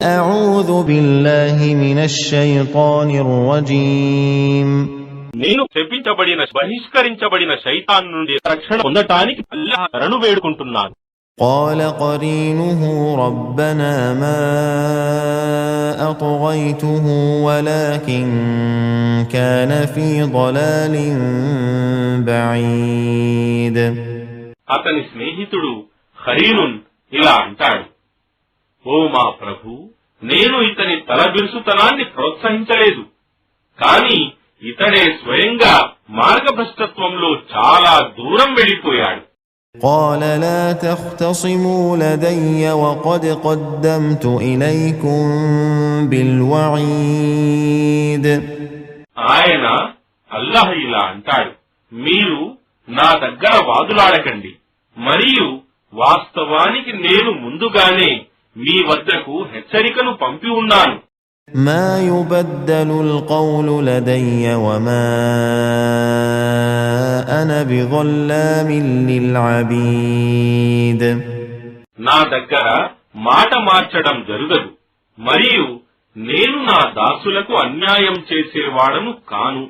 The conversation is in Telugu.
أعوذ بالله من الشيطان الرجيم నేను బహిష్కరించబడిన శైతాన్ నుండి రక్షణ పొందటానికి అల్లాహ్ శరణు వేడుకుంటున్నాను. قال قرينه ربنا ما أطغيته ولكن كان في ضلال بعيد. అతని స్నేహితుడు ఖరీనున్ ఇలా అంటాడు, ఓ మా ప్రభు, నేను ఇతని తలబిరుసుతనాన్ని ప్రోత్సహించలేదు, కాని ఇతడే స్వయంగా మార్గభ్రష్టత్వంలో చాలా దూరం వెళ్లిపోయాడు. قال لا تختصموا لدي وقد قدمت إليكم بالوعيد. ఆయన అల్లాహ్ ఇలా అంటాడు, మీరు నా దగ్గర వాదులాడకండి, మరియు వాస్తవానికి నేను ముందుగానే మీ వద్దకు హెచ్చరికను పంపి ఉన్నాను. ما يبدل القول لدي وما أنا بظلام للعبيد. నా దగ్గర మాట మార్చడం జరగదు, మరియు నేను నా దాసులకు అన్యాయం చేసేవాడను కాను.